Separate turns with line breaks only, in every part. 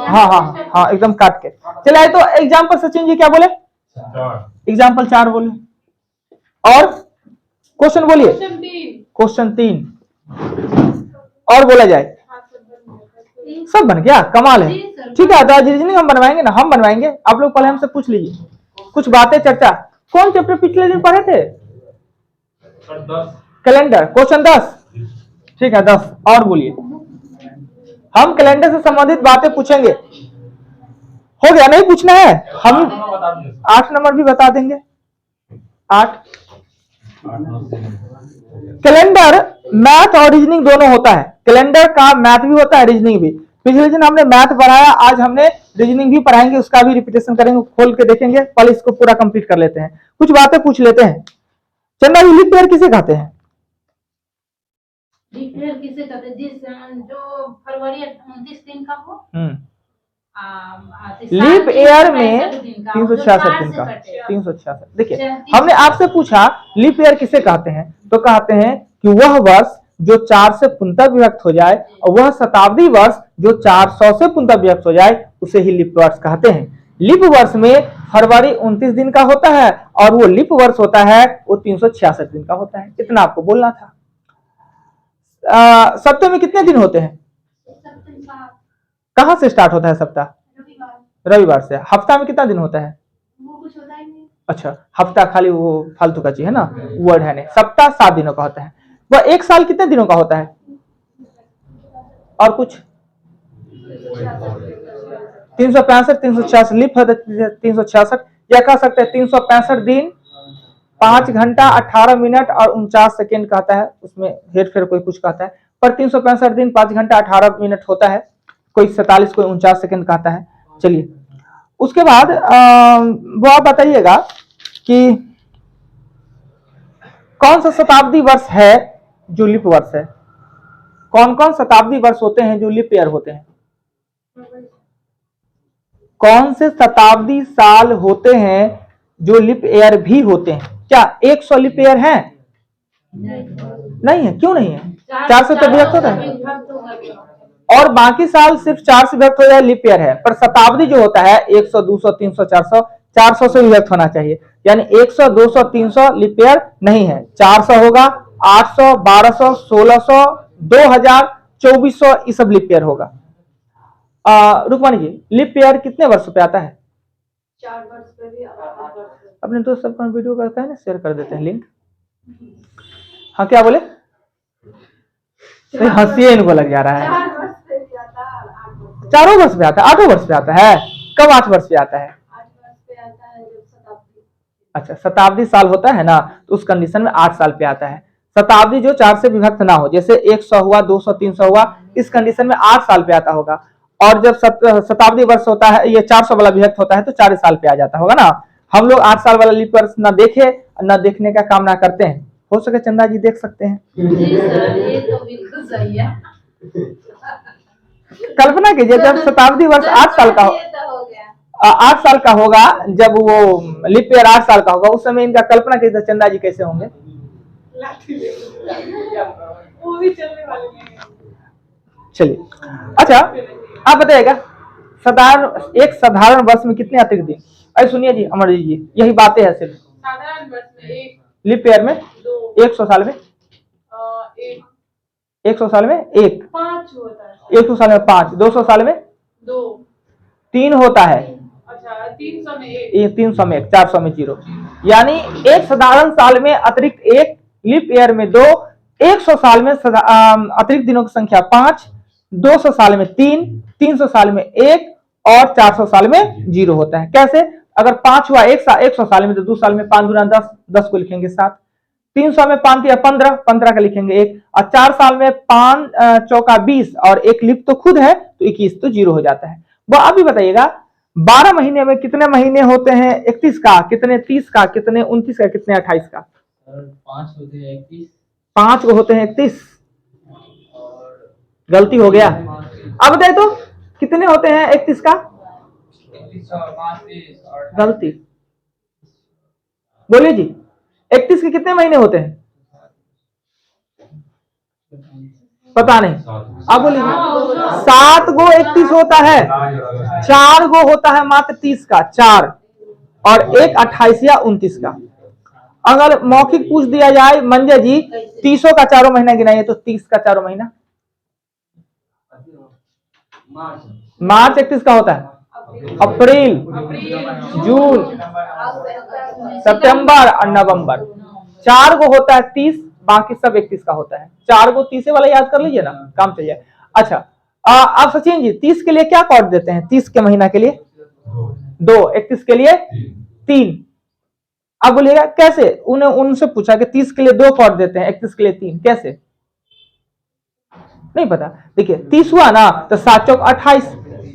हाँ हाँ हाँ, एकदम काट के। चले आए तो एग्जाम्पल सचिन जी क्या बोले? एग्जाम्पल 4 बोले। और क्वेश्चन बोलिए। क्वेश्चन 3 और बोला जाए। सब बन गया, कमाल है। ठीक है, तो आज रीजनिंग हम बनवाएंगे ना, हम बनवाएंगे। आप लोग पहले हमसे पूछ लीजिए कुछ बातें, चर्चा। कौन चैप्टर पिछले दिन पढ़े थे? Calendar, question 10। ठीक है, 10 और बोलिए। हम कैलेंडर से संबंधित बातें पूछेंगे। हो गया, नहीं पूछना है? हम 8 नंबर भी बता देंगे। 8 कैलेंडर मैथ और रीजनिंग दोनों होता है। कैलेंडर का मैथ भी होता है, रीजनिंग भी। पिछले दिन हमने मैथ पढ़ाया, आज हमने रीजनिंग भी पढ़ाएंगे, उसका भी रिपीटेशन करेंगे, खोल के देखेंगे। पहले इसको पूरा कंप्लीट कर लेते हैं, कुछ बातें पूछ लेते हैं। चंदा जी, लीप ईयर किसे कहते हैं?
लीप ईयर किसे कहते हैं? जो फरवरी 29 दिन का हो।
लीप ईयर में 366 दिन का, 366। देखिए, हमने आपसे पूछा लीप ईयर किसे कहते हैं, तो कहते हैं कि वह वर्ष जो 4 से पूर्णतः विभक्त हो जाए, और वह शताब्दी वर्ष जो 400 से पूर्णतः विभक्त हो जाए, उसे ही लीप वर्ष कहते हैं। लीप वर्ष में फरवरी 29 दिन का होता है, और वो लीप वर्ष होता है वो 366 दिन का होता है। इतना आपको बोलना था। सप्ताह में कितने दिन होते हैं? कहां से स्टार्ट होता है सप्ताह? रविवार से। हफ्ता में कितना दिन होता है?
वो कुछ होता ही नहीं।
अच्छा, हफ्ता खाली वो फालतू का चीज है ना, वर्ड है नहीं। सप्ताह 7 दिनों का होता है। वह एक साल कितने दिनों का होता है? और कुछ 365, 366 लीप है 366, या कह सकते हैं 365 दिन 5 घंटा 18 मिनट और 49 सेकेंड कहता है, उसमें हेर फेर कोई कुछ कहता है, पर 365 दिन 5 घंटा 18 मिनट होता है। कोई 47, कोई 49 सेकेंड कहता है। चलिए, उसके बाद वो आप बताइएगा कि कौन सा शताब्दी वर्ष है जो लीप वर्ष है? कौन कौन शताब्दी वर्ष होते हैं जो लीप ईयर होते हैं? कौन से शताब्दी साल होते हैं जो लीप ईयर भी होते हैं? क्या 100 लीप ईयर है? नहीं है। क्यों नहीं है? 4 से तो विभक्त होता है, और बाकी साल सिर्फ 4 से विभक्त हो जाए लीप ईयर है। पर शताब्दी जो होता है 100, 200, 300, 400, 400 से विभक्त होना चाहिए। यानी 100, 200, 300 लीप ईयर नहीं है। 400 होगा, 800, 1200, 1600, 2000, 2400, ये सब लीप ईयर होगा। रुकमानी जी, लीप ईयर कितने वर्ष पे आता है?
4 वर्ष पे भी
अपने दोस्त सबका वीडियो करता है ना, शेयर कर देते हैं लिंक। हाँ, क्या बोले? हंसिए, इनको लग जा रहा है। 4 वर्ष पे आता है, 8 वर्ष पे आता है। कब 8 वर्ष पे आता है?
8 वर्ष पे आता है जब शताब्दी।
अच्छा, शताब्दी साल होता है ना, तो उस कंडीशन में 8 साल पे आता है। शताब्दी जो 4 से विभक्त ना हो, जैसे 100 हुआ, 200, 300 हुआ, इस कंडीशन में 8 साल पे आता होगा। और जब शताब्दी वर्ष होता है, ये 400 वाला विभक्त होता है, तो 4 साल पे आ जाता होगा ना। हम लोग 8 साल वाला लीप वर्ष ना देखे, ना देखने का काम ना करते हैं। हो सके चंदा जी देख सकते हैं।
जी सर, ये तो बिल्कुल सही है।
कल्पना कीजिए, जब शताब्दी वर्ष 8 साल का हो, 8 साल का होगा, जब वो लीप ईयर 8 साल का होगा, उस समय इनका कल्पना कीजिए चंदा जी कैसे होंगे।
वो भी चलने वाले हैं।
चलिए, अच्छा आप बताइएगा, एक साधारण वर्ष में कितने अतिरिक्त दिन? अरे सुनिए जी, अमरजीत जी, यही बातें हैं सिर्फ।
साधारण वर्ष में 1,
लीप ईयर में
2,
100 साल में
1,
100 साल में 1,
5 होता है।
100 साल में 5, 200 साल में
2,
3 होता है।
अच्छा 300 में 1,
300 में 1, 400 में 0। यानी एक साधारण साल में अतिरिक्त 1, लीप ईयर में 2, 100 साल में अतिरिक्त दिनों की संख्या 5, 200 साल में 3, 300 साल में 1, और 400 साल में 0 होता है। कैसे? अगर 5 हुआ 100 साल में, तो 2 साल में 5 गुना 10, 10 को लिखेंगे 7, 300 में 5 या 15, 15 का लिखेंगे 1, और 4 साल में 5 चौका 20, और 1 लीप तो खुद है, तो 21, तो 0 हो जाता है। वह अभी बताइएगा 12 महीने में कितने महीने होते हैं? 31 का, कितने 30 का, कितने 29 का, कितने 28 का?
5 होते हैं 31,
5 को होते हैं 31। गलती हो गया। अब बताए तो कितने होते हैं 31 का? गलती। बोलिए जी, 31 के कितने महीने होते हैं? पता नहीं, आप बोलिए। 7 गो 31 होता है, 4 गो होता है मात्र 30 का, 4 और एक 28 या 29 का। अगर मौखिक पूछ दिया जाए मंजय जी 30 का चारों महीना गिनाइए, तो 30 का चारों महीना मार्च 31 का होता है, अप्रैल, जून, सितंबर और नवंबर। 4 गो होता है 30, बाकी सब 31 का होता है। 4 गो 30 वाला याद कर लीजिए ना, काम चल जाए। अच्छा, आप सचिन जी 30 के लिए क्या कॉर्ड देते हैं? 30 के महीना के लिए 2, 31 के लिए 3। आप बोलिएगा कैसे? उन्हें उनसे पूछा कि 30 के लिए 2 कॉर्ड देते हैं, 31 के लिए 3, कैसे? नहीं पता। देखिए 30 हुआ ना तो 7 चौक 28,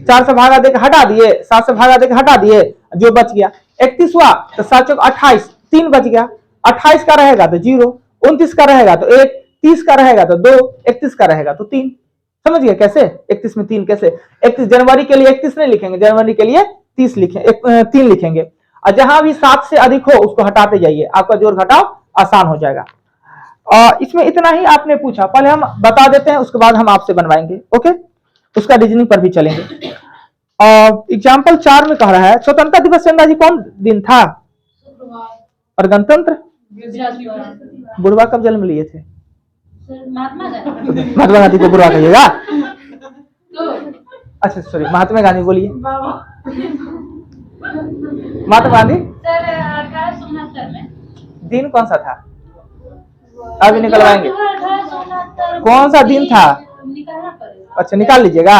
4 से भागा देकर हटा दिए, 7 से भागा देकर हटा दिए, जो बच गया। 31 हुआ तो 7 चौक 28, 3 बच गया। 28 का रहेगा तो 0, 29 का रहेगा तो 1, 30 का रहेगा तो 2, 31 का रहेगा तो 3। समझ गए कैसे? 31 में 3 कैसे? 31 जनवरी के लिए 31 नहीं लिखेंगे, जनवरी के लिए 30 लिखेंगे, 3 लिखेंगे। और जहां भी 7 से अधिक हो उसको हटाते जाइए, आपका जोड़ घटाव आसान हो जाएगा। इसमें इतना ही आपने पूछा, पहले हम बता देते हैं, उसके बाद हम आपसे बनवाएंगे। ओके, उसका रीजनिंग पर भी चलेंगे। एग्जाम्पल 4 में कह रहा है स्वतंत्रता दिवस चंदा जी कौन दिन था? और गणतंत्र बुढ़वा कब जन्म लिए थे? महात्मा गांधी को बुढ़वा कहिएगा? अच्छा सॉरी, महात्मा गांधी बोलिए। महात्मा गांधी दिन कौन सा था? अभी निकलवाएंगे। कौन सा दिन था? अच्छा निकाल लीजिएगा।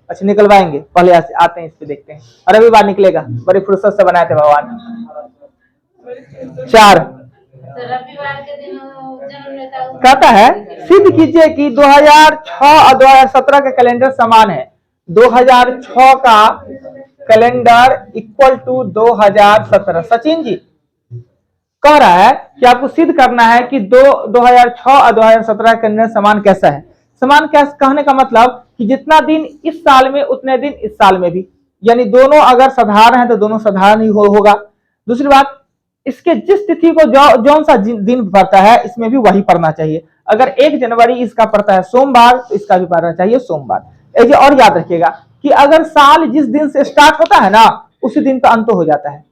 अच्छा निकलवाएंगे, पहले आते हैं इस पे देखते हैं। रविवार निकलेगा, बड़ी फुर्सत से बनाए थे भगवान। 4
रविवार के दिन जन्म लेता है।
कहता है सिद्ध कीजिए कि 2006 और 2017 का कैलेंडर समान है। 2006 का calendar equal to 2017। Sachin ji कह रहा है कि आपको सिद्ध करना है कि 2006 और 2017 का कैलेंडर समान कैसा है। समान कैसे कहने का मतलब कि जितना दिन इस साल में उतने दिन इस साल में भी, यानी दोनों अगर साधारण है तो दोनों साधारण ही होगा। दूसरी बात, इसके जिस तिथि को जौन सा दिन पड़ता है इसमें भी वही पड़ना चाहिए। अगर 1 जनवरी इसका पड़ता है सोमवार तो इसका भी पड़ना चाहिए सोमवार। ऐसे और याद रखिएगा कि अगर साल जिस दिन से स्टार्ट होता है ना उसी दिन का अंत हो जाता है।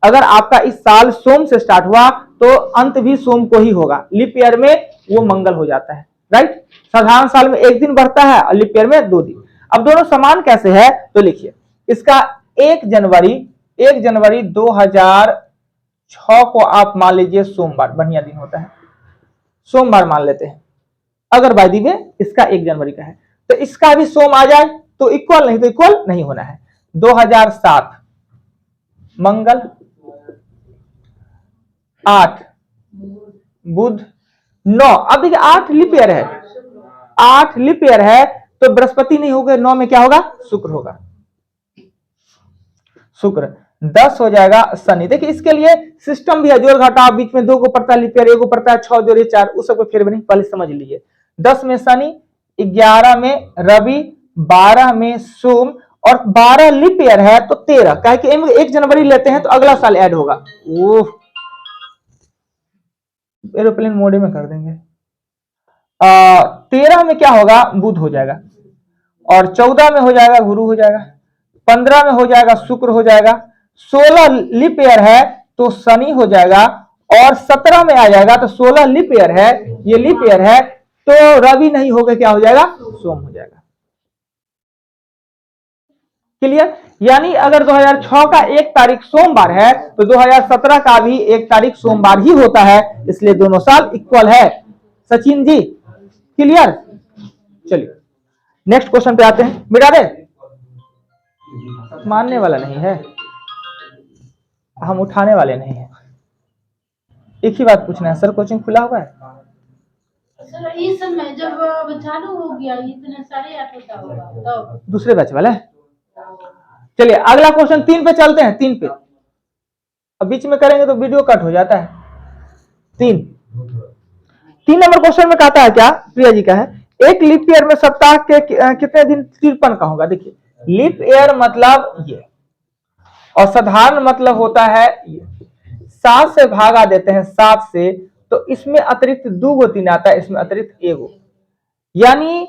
अगर आपका इस साल सोम से स्टार्ट हुआ तो अंत भी सोम को ही होगा। लीप ईयर में वो मंगल हो जाता है, राइट। साधारण साल में 1 दिन बढ़ता है और लीप ईयर में 2 दिन। अब दोनों समान कैसे है तो लिखिए, इसका 1 जनवरी 2006 को आप मान लीजिए सोमवार, बढ़िया दिन होता है, सोमवार मान लेते हैं। अगर बाय दी वे इसका 1 जनवरी का है तो इसका भी सोम आ जाए तो इक्वल, नहीं तो इक्वल नहीं होना है। 2007 मंगल, 8 बुध, 9। अब देखिए 8 लीप ईयर है, 8 लीप ईयर है तो बृहस्पति नहीं होगा, 9 में क्या होगा? शुक्र होगा। शुक्र 10 हो जाएगा शनि। देखिए इसके लिए सिस्टम भी है, जोड़ घटाव, बीच में 2 को पड़ता है लीप ईयर, 1 को पड़ता है 6 जोड़े 4, उस सबको फिर भी नहीं, पहले समझ लीजिए। 10 में शनि, 11 में रवि, 12 में सोम और 12 लीप ईयर है तो 13, काहे कि 1 जनवरी लेते हैं तो अगला साल ऐड होगा। ओह एरोप्लेन मोड में कर देंगे। 13 में क्या होगा? बुध हो जाएगा, और 14 में हो जाएगा गुरु हो जाएगा, 15 में हो जाएगा शुक्र हो जाएगा, 16 लीप ईयर है तो शनि हो जाएगा, और 17 में आ जाएगा तो 16 लीप ईयर है, ये लीप ईयर है तो रवि नहीं होगा, क्या हो जाएगा? सोम हो जाएगा। क्लियर? यानी अगर 2006 का 1 तारीख सोमवार है तो 2017 का भी 1 तारीख सोमवार ही होता है, इसलिए दोनों साल इक्वल है। सचिन जी क्लियर? चलिए नेक्स्ट क्वेश्चन पे आते हैं। मिटा दे, मानने वाला नहीं है, हम उठाने वाले नहीं है। एक ही बात पूछना है सर, कोचिंग खुला हुआ है?
सर इस समय जब चालू हो गया इतने सारे ऐप होता होगा तो
दूसरे बैच वाला है। चलिए अगला क्वेश्चन 3 पे चलते हैं। 3 पे अब बीच में करेंगे तो वीडियो कट हो जाता है। 3 नंबर क्वेश्चन में कहता है क्या? प्रिया जी का है, एक लीप ईयर में सप्ताह के कितने दिन 53 का होगा? देखिए लीप ईयर मतलब ये, और साधारण मतलब होता है ये। 7 से भागा देते हैं 7 से, तो इसमें अतिरिक्त 2 गो 3 आता है, इसमें अतिरिक्त 1 गो। यानी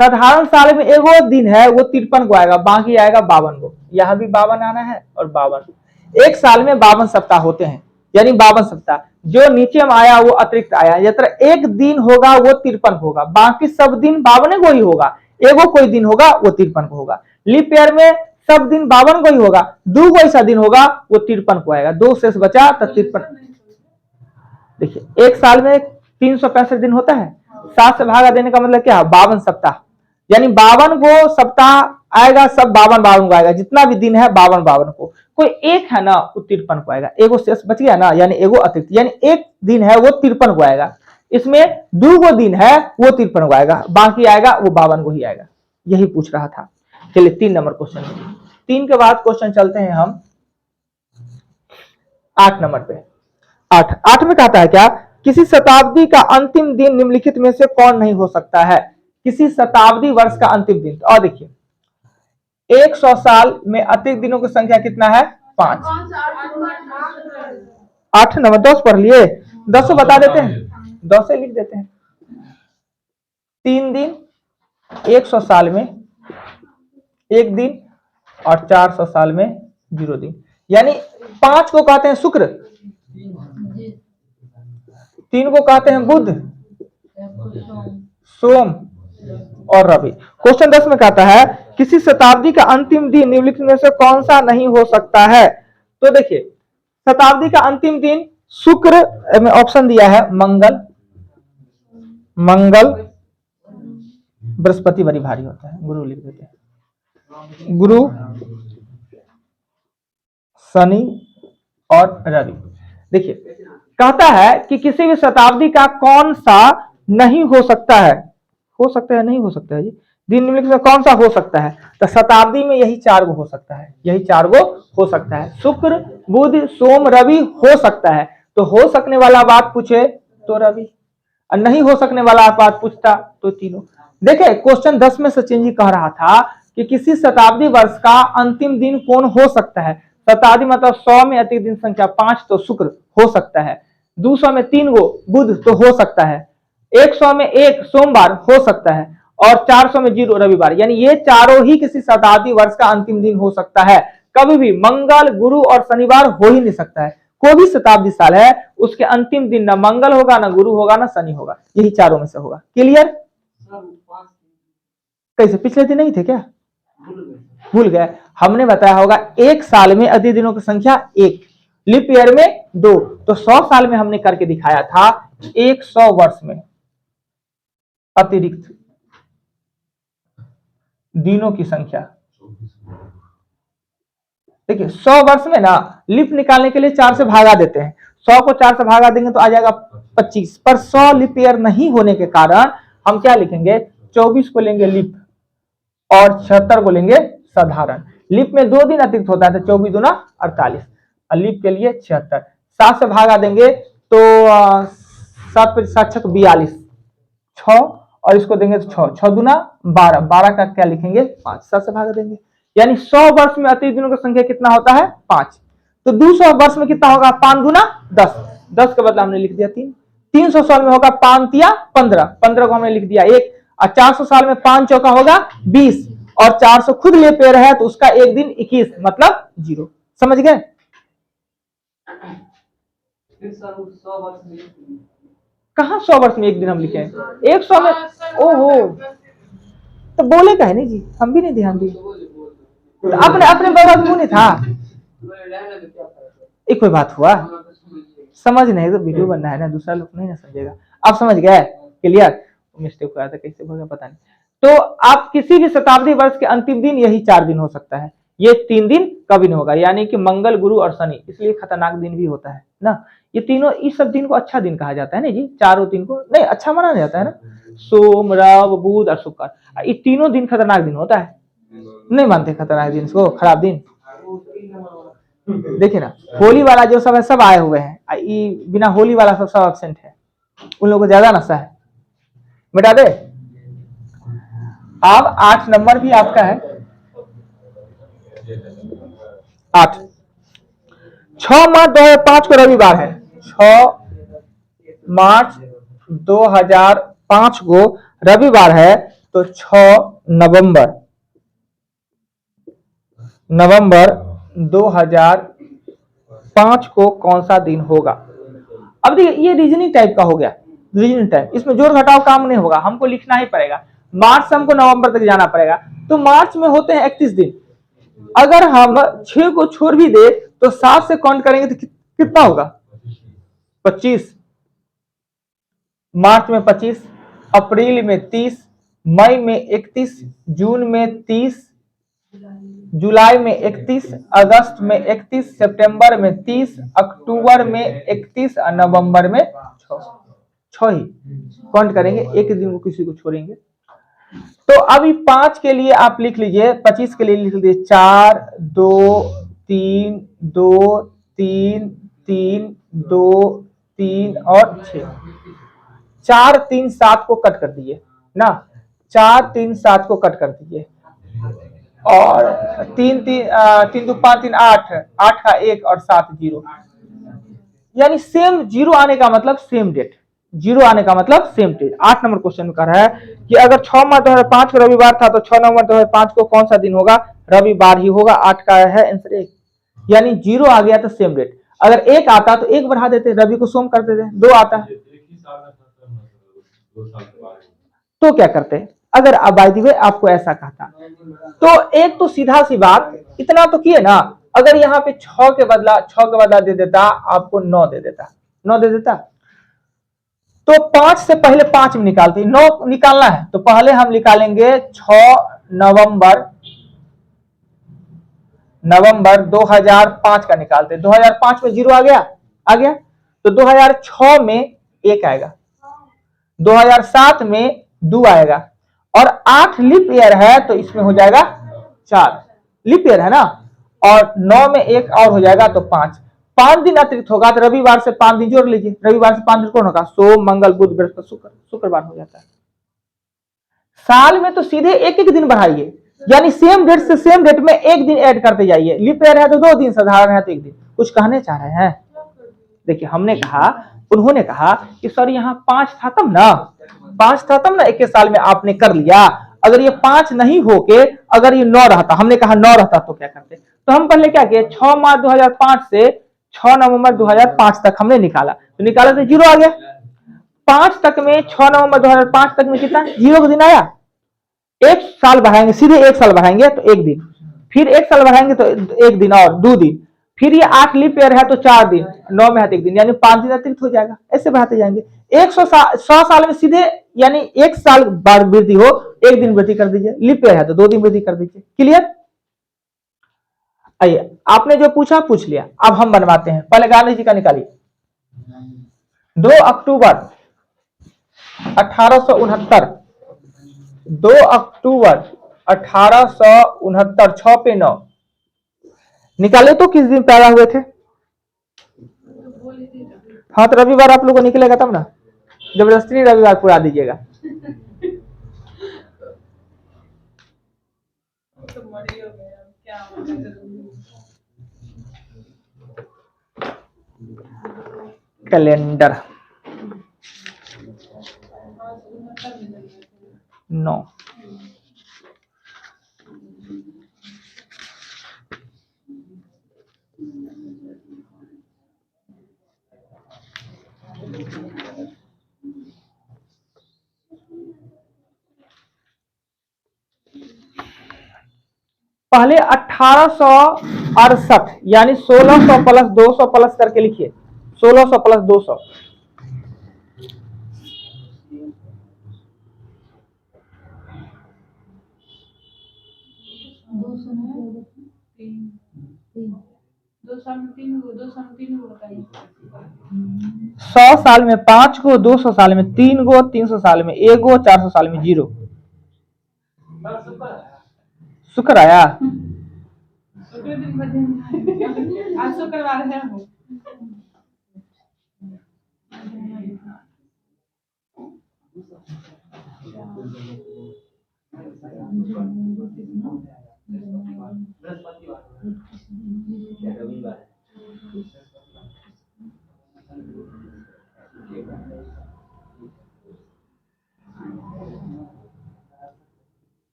साधारण साल में एगो दिन है वो 53 को आएगा, बाकी आएगा 52 को। यहाँ भी 52 आना है और 52। एक साल में 52 सप्ताह होते हैं, यानी 52 सप्ताह। जो नीचे में आया वो अतिरिक्त आया, यात्रा एक दिन होगा वो 53 होगा, बाकी सब दिन 52 को ही होगा। एगो कोई दिन होगा वो 53 को होगा। लीप ईयर में सब दिन 52 को ही होगा, दो को ऐसा दिन होगा वो 53 को आएगा। दो शेष बचा तो 53। देखिए एक साल में 365 दिन होता है, 7 से भागा देने का मतलब क्या है, 52 सप्ताह। यानी 52 को सप्ताह आएगा, सब 52 को आएगा, जितना भी दिन है 52 को। कोई एक है ना वो 53 को आएगा, एगो शेष बच गया ना, यानी एगो अतिरिक्त, यानी एक दिन है वो 53 को आएगा। इसमें दो गो दिन है वो 53 को आएगा, बाकी आएगा वो 52 को ही आएगा। यही पूछ रहा था। चलिए 3 नंबर क्वेश्चन, 3 के बाद क्वेश्चन चलते हैं हम 8 नंबर पे। 8 में कहता है क्या, किसी शताब्दी का अंतिम दिन निम्नलिखित में से कौन नहीं हो सकता है। किसी शताब्दी वर्ष का अंतिम दिन। और देखिए 100 साल में अतिरिक्त दिनों की संख्या कितना है, 5। 8 नंबर 10 पढ़ लिए, 10 से बता देते हैं, 10 से लिख देते हैं। 3 दिन 100 साल में 1 दिन और 400 साल में 0 दिन, यानी 5 को कहते हैं शुक्र, 3 को कहते हैं बुध, सोम और रवि। क्वेश्चन 10 में कहता है किसी शताब्दी का अंतिम दिन निम्नलिखित में से कौन सा नहीं हो सकता है। तो देखिए शताब्दी का अंतिम दिन शुक्र में ऑप्शन दिया है, मंगल, बृहस्पति बड़ी भारी होता है, गुरु लिख देते हैं, गुरु, शनि और रवि। देखिए कहता है कि किसी भी शताब्दी का कौन सा नहीं हो सकता है, हो सकता है नहीं हो सकता है जी, दिन निम्नलिखित में कौन सा हो सकता है। तो शताब्दी में यही 4 गो हो सकता है, यही 4 गो हो सकता है, शुक्र, बुध, सोम, रवि हो सकता है। तो हो सकने वाला बात पूछे तो रवि, और नहीं हो सकने वाला बात पूछता तो तीनों। देखे क्वेश्चन 10 में सचिन जी कह रहा था कि किसी शताब्दी वर्ष का अंतिम दिन कौन हो सकता है। शताब्दी मतलब 100 में अतिरिक्त दिन संख्या 5 तो शुक्र हो सकता है, 200 में 3 गो बुध तो हो सकता है, 100 में 1 सोमवार हो सकता है और 400 में 0 रविवार, यानी ये चारों ही किसी शताब्दी वर्ष का अंतिम दिन हो सकता है। कभी भी मंगल, गुरु और शनिवार हो ही नहीं सकता है। कोई भी शताब्दी साल है उसके अंतिम दिन ना मंगल होगा, ना गुरु होगा, ना शनि होगा, यही चारों में से होगा। क्लियर? कैसे पिछले दिन नहीं थे क्या, भूल गए? हमने बताया होगा एक साल में अतिरिक्त दिनों की संख्या 1, लीप ईयर में 2, तो 100 साल में हमने करके दिखाया था 100 वर्ष में अतिरिक्त दिनों की संख्या। देखिए 100 वर्ष में ना लीप निकालने के लिए 4 से भागा देते हैं, 100 को 4 से भागा देंगे तो आ जाएगा 25, पर 100 लीप ईयर नहीं होने के कारण हम क्या लिखेंगे, 24 को लेंगे लीप और 76 को लेंगे साधारण। लीप में 2 दिन अतिरिक्त होता है तो 24 दूना 48, लीप के लिए 76, 7 से भागा देंगे तो 7 पे 7 6 42, 6 और इसको देंगे तो 6, 6 दूना 12, 12 का क्या लिखेंगे 5, 7 से भागा देंगे, यानी 100 वर्ष में अतिरिक्त दिनों की संख्या कितना होता है 5। तो 200 वर्ष में कितना होगा, 5 दूना 10, 10 के बदला हमने लिख दिया 3, 300 साल में होगा 5 तिया 15, 15 को हमने लिख दिया 1, और 400 साल में 5 चौका होगा 20, और 400 खुद ले पेड़ है तो उसका एक दिन 21 मतलब 0। समझ गए? कहां 100 वर्ष में एक दिन हम लिखे हैं, 100 में, ओहो तो बोले का है नहीं जी, हम भी नहीं ध्यान दिए, तो अपने अपने बगल क्यों नहीं था, एक कोई बात हुआ, समझ नहीं तो वीडियो बनना है ना, दूसरा लोग नहीं ना समझेगा। आप समझ गए? क्लियर? मिस्टेक हुआ था, कैसे होगा पता नहीं। तो आप किसी भी शताब्दी वर्ष के अंतिम दिन यही 4 दिन हो सकता है, ये 3 दिन कभी नहीं होगा, यानी कि मंगल, गुरु और शनि, इसलिए खतरनाक दिन भी होता है ना। ये तीनों, इस सब दिन को अच्छा दिन कहा जाता है ना जी, चारों दिन को नहीं अच्छा माना जाता है ना, सोम, रव, बुध और शुक्र, ये तीनों दिन खतरनाक दिन होता है, नहीं मानते खतरनाक दिन इसको, खराब दिन। देखिए ना होली वाला जो सब है सब आए हुए हैं, बिना होली वाला सब एब्सेंट है, उन लोगों को ज्यादा नशा है। मिटा दे। अब 8 नंबर भी आपका है, 8, 6 मार्च 2005 को रविवार है, 6 मार्च 2005 को रविवार है तो 6 नवंबर 2005 को कौन सा दिन होगा। अब देखिए ये रीजनिंग टाइप का हो गया, रीजनिंग टाइप, इसमें जोड़ घटाव काम नहीं होगा, हमको लिखना ही पड़ेगा। मार्च से हमको नवंबर तक जाना पड़ेगा, तो मार्च में होते हैं 31 दिन, अगर हम 6 को छोड़ भी दे तो 7 से काउंट करेंगे तो कितना होगा 25, मार्च में 25, अप्रैल में 30, मई में 31, जून में 30, जुलाई में 31, अगस्त में 31, सितंबर में 30, अक्टूबर में 31 और नवंबर में 6 ही काउंट करेंगे, एक दिन को किसी को छोड़ेंगे। तो अभी 5 के लिए आप लिख लीजिए, 25 के लिए लिख लीजिए 4 2 3 2 3 3 2 3 और 6, 4 3 7 को कट कर दीजिए ना, 4 3 7 को कट कर दीजिए, और 3 3 3 2 5 3 8, 8 का 1 और 7 0, यानी सेम जीरो आने का मतलब सेम डेट, जीरो आने का मतलब सेम डेट। 8 नंबर क्वेश्चन में कह रहा है कि अगर 6 मार्च 2005 को रविवार था तो 6 नवंबर 2005 को कौन सा दिन होगा, रविवार ही होगा। 8 का है आंसर 1, यानी जीरो आ गया तो सेम डेट, अगर 1 आता तो 1 बढ़ा देते, रवि को सोम कर देते, 2 आता है तो क्या करते, अगर बाय द वे आपको ऐसा कहता तो एक तो सीधा सी बात इतना तो किए ना, अगर यहाँ पे 6 के बदला दे देता, आपको 9 दे देता, 9 दे देता, तो 5 से पहले 5 में निकालते, 9 निकालना है तो पहले हम निकालेंगे 6 नवंबर 2005 का निकालते, 2005 में जीरो आ गया, तो 2006 में 1 आएगा, 2007 में 2 आएगा, और 8 लिप ईयर है तो इसमें हो जाएगा 4 लिप ईयर है ना, और 9 में 1 और हो जाएगा तो 5 दिन अतिरिक्त होगा, तो रविवार से 5 दिन जोड़ लीजिए, रविवार से 5 दिन कौन होगा, सोम मंगल बुध बृहस्पति शुक्र, शुक्रवार हो जाता है। साल में तो सीधे एक एक दिन बढ़ाइए, यानी सेम डेट से सेम डेट में एक दिन ऐड करते जाइए, लिप ईयर है तो 2 दिन, साधारण है तो 1 दिन। कुछ कहने चाह रहे हैं, देखिए हमने कहा, उन्होंने कहा कि सर यहाँ 5 था तब ना, 5 था तब ना, एक साल में आपने कर लिया, अगर ये 5 नहीं होके अगर ये 9 रहता, हमने कहा 9 रहता तो क्या करते, तो हम पहले क्या किए, 6 मार्च 2005 से 6 नवंबर 2005 तक हमने निकाला, तो निकाला तो जीरो आ गया, 5 तक में 6 नवंबर 2005 तक में कितना जीरो का दिन आया, एक साल बढ़ाएंगे, सीधे एक साल बढ़ाएंगे तो 1 दिन, फिर 1 साल बढ़ाएंगे तो 1 दिन और 2 दिन, फिर ये 8 लीप ईयर है तो 4 दिन, 9 में है तो 1 दिन, यानी 5 दिन अतिरिक्त हो जाएगा, ऐसे बढ़ाते जाएंगे। 100 साल में सीधे, यानी 1 साल बाद वृद्धि हो, 1 दिन वृद्धि कर दीजिए, लीप ईयर है तो 2 दिन वृद्धि कर दीजिए, क्लियर। आइए, आपने जो पूछा पूछ लिया, अब हम बनवाते हैं, पहले गांधी जी का निकालिए। 2 अक्टूबर 1869, 2 अक्टूबर 1869, 6 पे 9 निकाले तो किस दिन पैदा हुए थे, हाँ तो रविवार आप लोगों को निकलेगा तब ना, जबरदस्ती नहीं रविवार पूरा दीजिएगा। कैलेंडर 9, पहले 1868 यानी 1600 प्लस 200 प्लस करके लिखिए, 1600 प्लस 200,
दो साल में तीन को बताइए,
100 साल में 5 गो, 200 साल में 3 गो, 300 साल में 1 गो, 400 साल में 0, शुक्र आया,
शुक्र दिन आज शुक्रवार है वो,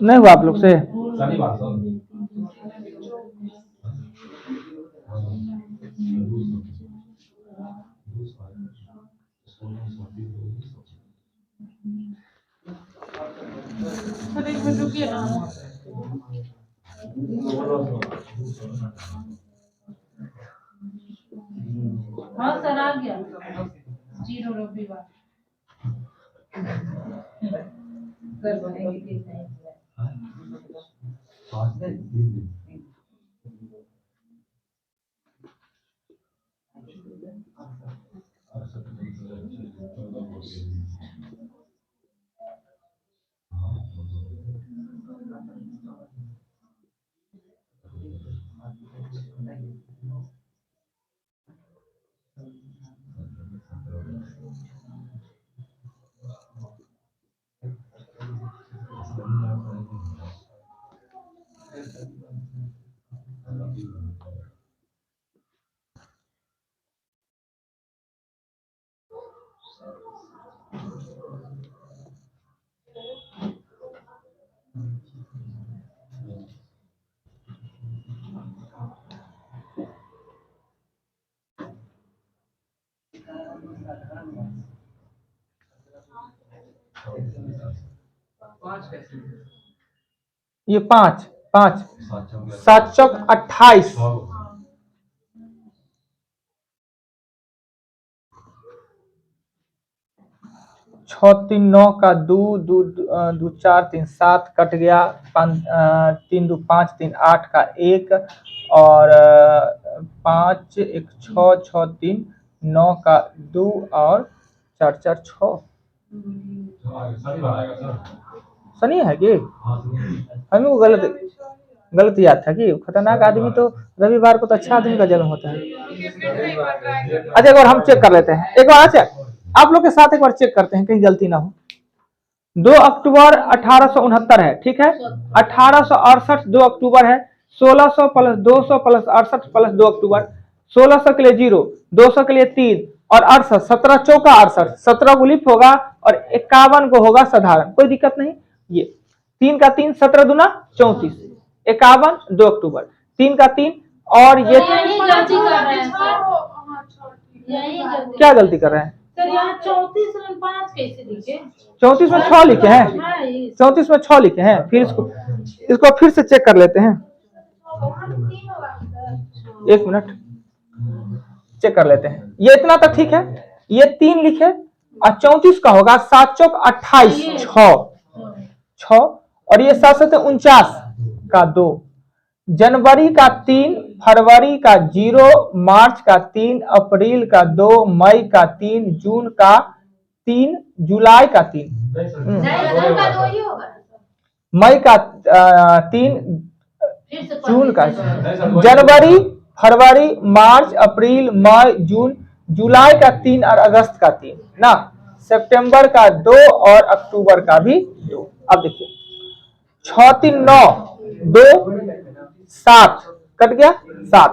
नहीं हुआ आप लोग से?
सर एक मिनट रुकिए ना। हाँ सर आ गया 0 रविवार।
ये 5 5 7 चौक 28, 6 3 9 का 2 2 2 4 3 7 कट गया, 3 2 5 3 8 का 1 और 5 1 6 6 3 9 का 2 और 4 4 6 शनि है कि हमें को गलत याद था कि खतरनाक आदमी तो रविवार को तो अच्छा आदमी का जन्म होता है। अच्छा एक बार हम चेक कर लेते हैं, एक बार अच्छा आप लोग के साथ एक बार चेक करते हैं कहीं गलती ना हो। 2 अक्टूबर 1869 है, ठीक है। 1868 2 अक्टूबर है। 1600 प्लस 200 प्लस 68 प्लस 2 अक्टूबर, 1600 के लिए 0, 200 के लिए 3 और 68, 17 चौका 68, 17 को लिप होगा और 51 को होगा साधारण, कोई दिक्कत नहीं। ये 3 का 3 17 दूना 34, 51 2 अक्टूबर, 3 का 3 और ये
यही गलती कर रहे हैं सर, यही गलती
क्या गलती कर रहे हैं
सर। यहाँ 34 में 5 कैसे लिखे?
34 में 6 लिखे हैं, 34 में 6 लिखे हैं। फिर इसको फिर से चेक कर लेते हैं, एक मिनट चेक कर लेते हैं। ये इतना तक ठीक है, ये 3 लिखे और 34 का होगा 7 चौक 28 6 और ये 7 49 का 2, जनवरी का 3, फरवरी का 0, मार्च का 3, अप्रैल का 2, मई का 3, जून का 3, जुलाई का 3, मई का 3, जून का, जनवरी फरवरी मार्च अप्रैल मई जून जुलाई का 3 और अगस्त का 3 ना, सितंबर का 2 और अक्टूबर का भी 2। अब देखिए 6 3 9 2 7 कट गया 7,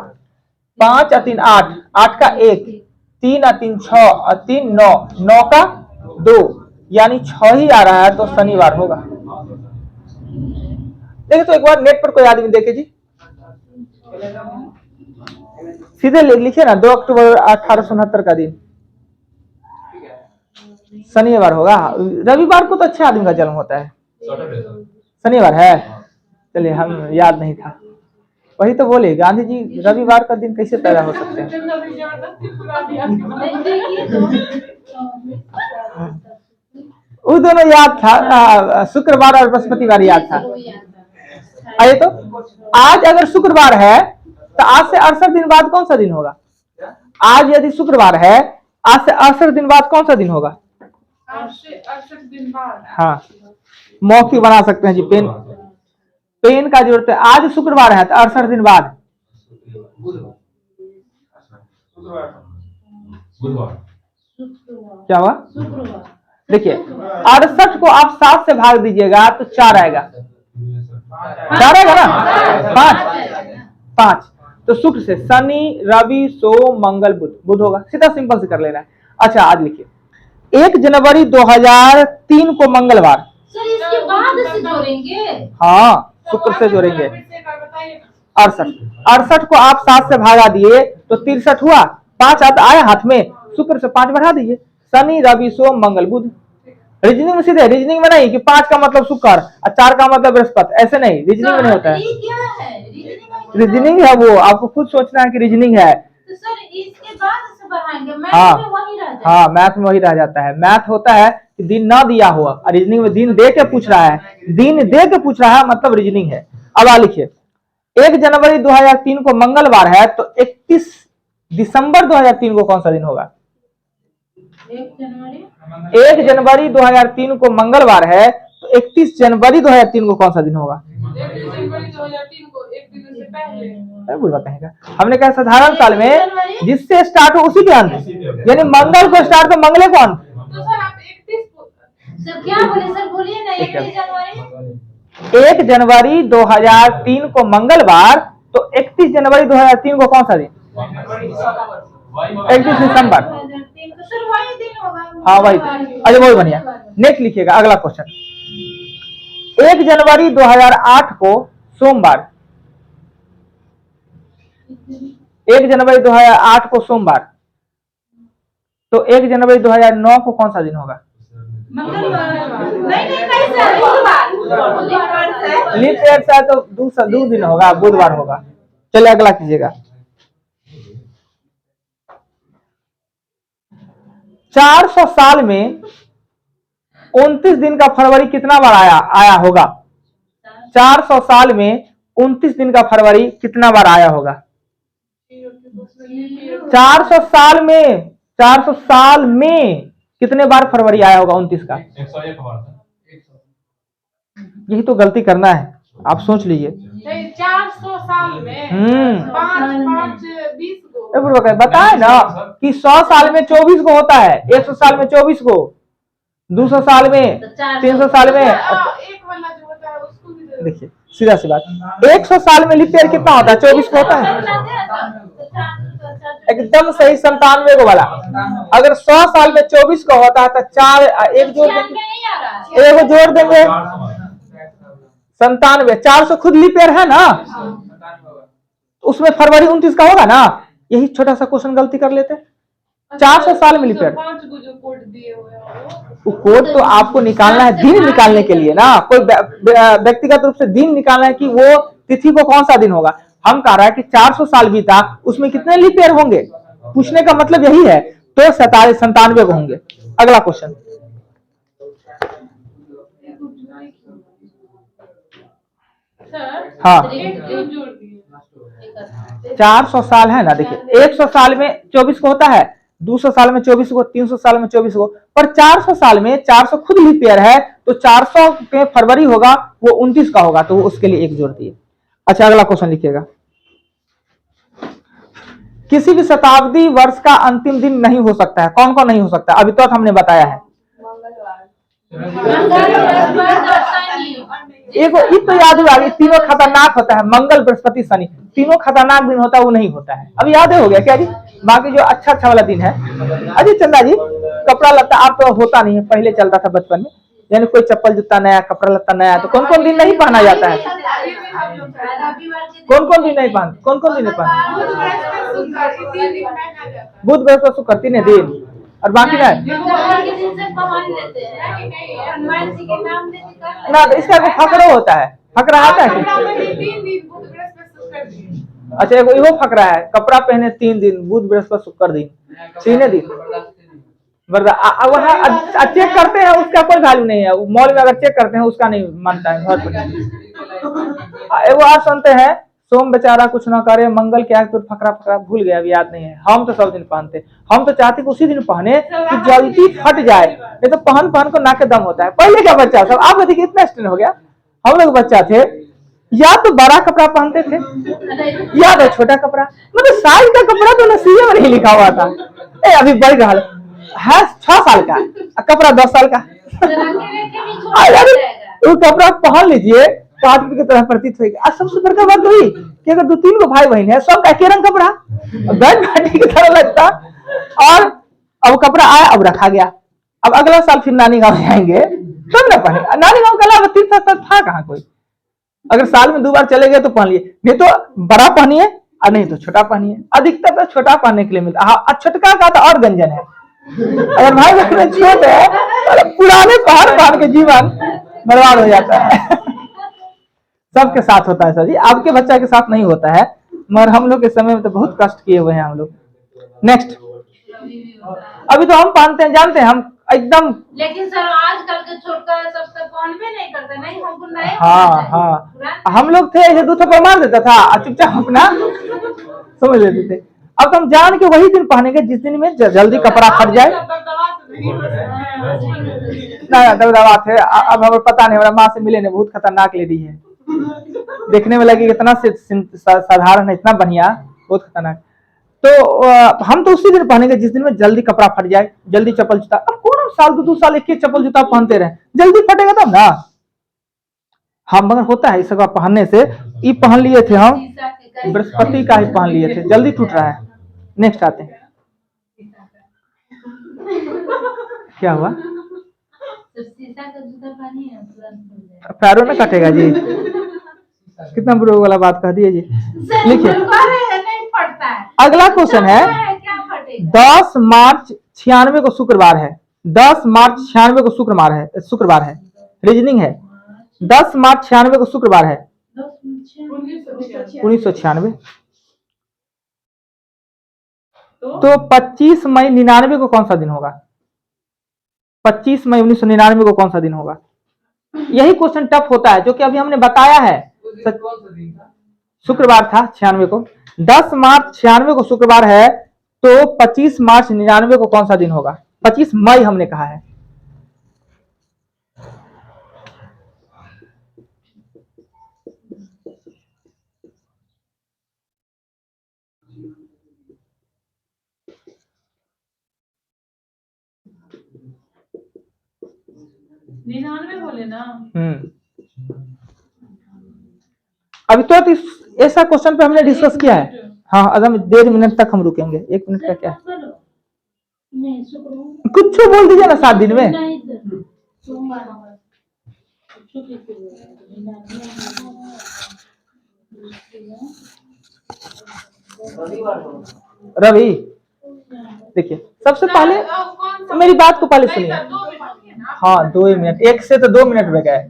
5 और 3 8, 8 का 1, 3 और 3 6 और 3 9, 9 का 2 यानी 6 ही आ रहा है तो शनिवार होगा। देखिए तो एक बार नेट पर कोई आदमी देखे जी, सीधे लिखिए ना 2 अक्टूबर 1869 का दिन शनिवार होगा। रविवार को तो अच्छे आदमी का जन्म होता है, शनिवार है। चलिए हम याद नहीं था, वही तो बोले गांधी जी रविवार का दिन कैसे पैदा हो सकते हैं। वो दोनों याद था, शुक्रवार और बृहस्पतिवार याद था। आइए तो आज अगर शुक्रवार है तो आज से 68 दिन बाद कौन सा दिन होगा? आज यदि शुक्रवार है आज से 68 दिन बाद कौन सा दिन होगा?
68 दिन बाद।
हाँ मौखिक बना सकते हैं जी, पेन का जरूरत है। आज शुक्रवार है तो 68 दिन बाद क्या हुआ? देखिए 68 को आप 7 से भाग दीजिएगा तो 4 आएगा, 4 आएगा ना, 5 तो शुक्र से शनि रवि सोम मंगल बुध, बुध होगा, सीधा सिंपल से कर लेना है। अच्छा आज लिखिए 1 जनवरी 2003 को मंगलवार,
सर इसके बाद से जोड़ेंगे।
हाँ शुक्र से जोड़ेंगे। 68 को आप 7 से भागा दिए तो 63 हुआ, 5 आया हाथ में, शुक्र से 5 बढ़ा दीजिए, शनि रवि सोम मंगल बुध। रीजनिंग में सीधे रीजनिंग में नहीं कि 5 का मतलब शुक्र और 4 का मतलब बृहस्पति, ऐसे नहीं, रीजनिंग में नहीं होता है।
ये क्या है?
रीजनिंग है वो, आपको खुद सोचना है कि रीजनिंग है।
तो सर इसके बाद से बढ़ाएंगे, मैथ
हाँ
में वही रह जाएगा।
हाँ मैथ में वही रह जाता है। मैथ होता है कि दिन ना दिया हुआ, और रीजनिंग में दिन दे के पूछ रहा है, दिन दे के पूछ रहा है मतलब रीजनिंग है। अब आ लिखिए 1 जनवरी 2003 को मंगलवार है तो 31 दिसंबर 2003 को कौन सा दिन होगा? 1 जनवरी 2003 को मंगलवार है तो 31 जनवरी 2003 को कौन सा दिन होगा?
1 जनवरी 2003 को एक दिन से पहले।
अरे बुढ़वा कहेगा, हमने कहा साधारण साल में जिससे स्टार्ट हो उसी के अंत, यानी मंगल को स्टार्ट तो मंगले को अंत।
तो सर आप 31
सर क्या बोले? सर बोलिए ना, 31 जनवरी।
1 जनवरी 2003 को मंगलवार तो 31 जनवरी 2003 को कौन सा दिन? 31 दिसंबर।
2003 को सर वही दिन होगा।
हाँ वही, अरे बहुत बढ़िया। नेक्स्ट लिखिएगा अगला क्वेश्चन, 1 जनवरी 2008 को सोमवार, 1 जनवरी 2008 को सोमवार तो 1 जनवरी 2009 को कौन सा दिन होगा?
मंगलवार। नहीं सर, बुधवार।
लीप ईयर से तो 2 दिन होगा, बुधवार होगा। चलिए अगला कीजिएगा, 400 साल में 29 दिन का फरवरी कितना बार आया होगा? 400 साल में 29 दिन का फरवरी कितना बार आया होगा? 400 साल में कितने बार फरवरी आया होगा 29 का?
101 बार।
यही तो गलती करना है, आप सोच लीजिए।
400 साल में 5 20 को
बताए ना कि 100 साल में 24 को होता है, 100 साल में 24 को, 200 साल में, 300 साल में।
एक वाला जो होता है उसको भी
देखिए सीधा सी बात, 100 साल में लीप ईयर कितना होता है? 24 को होता है। एकदम सही, 97 को वाला। अगर 100 साल में 24 को होता है तो 4 एक जोड़ देंगे, एक जोड़ देंगे 97। 400 खुद लीप ईयर है ना, उसमें फरवरी 29 का होगा ना। यही छोटा सा क्वेश्चन गलती कर लेते, 400 साल में लीप ईयर।
5 को जो कोड दिए हुए हैं
वो कोड तो आपको निकालना है दिन निकालने के लिए ना, कोई व्यक्तिगत रूप से दिन निकालना है कि वो तिथि को कौन सा दिन होगा। हम कह रहा है कि 400 साल बीता, उसमें कितने लीप ईयर होंगे, पूछने का मतलब यही है। तो 97 को होंगे। अगला क्वेश्चन,
सर।
हाँ
एक क्यों जोड़ दिए?
400 साल है ना, देखिए 100 साल में 24 को होता है, 200 साल में 24 को, 300 साल में 24 को, पर 400 साल में 400 खुद लीप ईयर है तो 400 के फरवरी होगा वो 29 का होगा, तो उसके लिए एक जोड़ दिए। अच्छा अगला क्वेश्चन लिखिएगा, किसी भी शताब्दी वर्ष का अंतिम दिन नहीं हो सकता है। कौन कौन नहीं हो सकता? अभी तो हमने बताया है। एक तो याद हुआ, तीनों खतरनाक होता है, मंगल बृहस्पति शनि, तीनों खतरनाक दिन होता है, वो नहीं होता है। अभी याद हो गया क्या जी? बाकी जो अच्छा वाला दिन है। अजय चंदा जी, कपड़ा लत्ता आप तो होता नहीं है, पहले चलता था बचपन में, यानी कोई चप्पल जूता नया, कपड़ा लत्ता नया, तो कौन कौन दिन नहीं पहना जाता है? कौन कौन दिन नहीं पहन, कौन कौन दिन नहीं पहन? बुध बृहस्पति शुक्र 3 दिन, और बाकी ना ना। तो इसका कोई फकरा होता है, फकरा आता है। अच्छा एगो इहो फकरा है, कपड़ा पहने 3 दिन, बुध बृहस्पति शुक्र दिन, 3 दिन। वहाँ चेक करते हैं, उसका कोई वैल्यू नहीं है। मॉल में अगर चेक करते हैं उसका नहीं मानता है, घर पर। वो आप सुनते हैं, सोम बेचारा कुछ ना करे, मंगल क्या तो फकरा भूल गया, अभी याद नहीं है। हम तो सब दिन पहनते, हम तो चाहते कि उसी दिन पहने कि जल्दी फट जाए, नहीं तो पहन को नाके दम होता है। पहले क्या बच्चा सब, आप देखिए इतना स्टैंड हो गया। हम लोग बच्चा थे, या तो बड़ा कपड़ा पहनते थे या तो छोटा कपड़ा, मतलब साइज का कपड़ा तो नसीब में नहीं लिखा हुआ था। अभी बढ़ रहा, है 6 साल का और कपड़ा 10 साल का।
रखे रखे भी छोटा
अरे
हो
अरे,
जाएगा।
वो कपड़ा पहन लीजिए तो आदमी की तरह प्रतीत होगी। आज सबसे बड़का बात हुई कि अगर 2-3 गो भाई बहन है, सब एक ही रंग कपड़ा, बैठ बैठी की तरह लगता। और अब कपड़ा आया, अब रखा गया, अब अगला साल फिर नानी गांव जाएंगे तब ना पहने। नानी गांव के अलावा तीर्थ स्थल था कहाँ कोई? अगर साल में 2 बार चले गए तो पहन लिए, नहीं तो बड़ा पहनिए और नहीं तो छोटा पहनिए। अधिकतर तो छोटा पहनने के लिए मिलता। हाँ, छोटका का तो और गंजन है। अगर भाई बहन में छोट है तो पुराने पहन के जीवन बर्बाद हो जाता है। सबके साथ होता है सर जी, आपके बच्चा के साथ नहीं होता है, मगर हम लोग के समय में तो बहुत कष्ट किए हुए हैं हम लोग। नेक्स्ट, अभी तो हम पहनते हैं, जानते हैं हम एकदम।
लेकिन सर आजकल के छोटका सबसे कौन भी नहीं करते, नहीं हमको नए
हाँ हाँ, हम लोग थे ऐसे 2 थप्पड़ मार देता था और चुपचाप अपना समझ लेते थे। अब तो हम जान के वही दिन पहनेंगे जिस दिन में जल्दी कपड़ा फट जाए। ना दबदबा थे, अब हमें पता नहीं, हमारा माँ से मिले ने बहुत खतरनाक लेडी है, देखने में लगी इतना साधारण है, इतना बढ़िया, बहुत खतरनाक। तो हम तो उसी दिन पहनेंगे जिस दिन में जल्दी कपड़ा फट जाए, जल्दी चप्पल जूता। अब कौन हम साल 2 साल एक ही चप्पल जूता पहनते रहे, जल्दी फटेगा तब ना। हाँ, मगर होता है इस सब पहनने से। ये पहन लिए थे हम, बृहस्पति का ही पहन लिए थे, जल्दी टूट रहा है। नेक्स्ट आते हैं, क्या हुआ?
शीशा का जूता पहनी है तुरंत खुल जाएगा।
पैरों में कटेगा जी, कितना बुरा वाला बात कह दिए जी। लिखिए,
नहीं फटता है।
अगला क्वेश्चन है,
क्या फटेगा?
10 मार्च 96 को शुक्रवार है। 10 मार्च 96 को शुक्रवार है। रीजनिंग है, 10 मार्च 96 को शुक्रवार है 1996। तो 25 मई 99 को कौन सा दिन होगा? 25 मई 1999 को कौन सा दिन होगा? यही क्वेश्चन टफ होता है, जो कि अभी हमने बताया है। शुक्रवार था 96 को। 10 मार्च 96 को शुक्रवार है, तो 25 मार्च 99 को कौन सा दिन होगा? 25 मई हमने कहा है।
बोले ना।
अभी तो ऐसा क्वेश्चन पे हमने डिस्कस किया है। हाँ, अगर 1.5 मिनट तक हम रुकेंगे, 1 मिनट का क्या है? कुछ बोल दीजिए ना 7 दिन में। रवि, देखिए सबसे पहले तो मेरी बात को पहले सुनिए। हाँ, 2 मिनट, 1 से तो 2 मिनट में गए।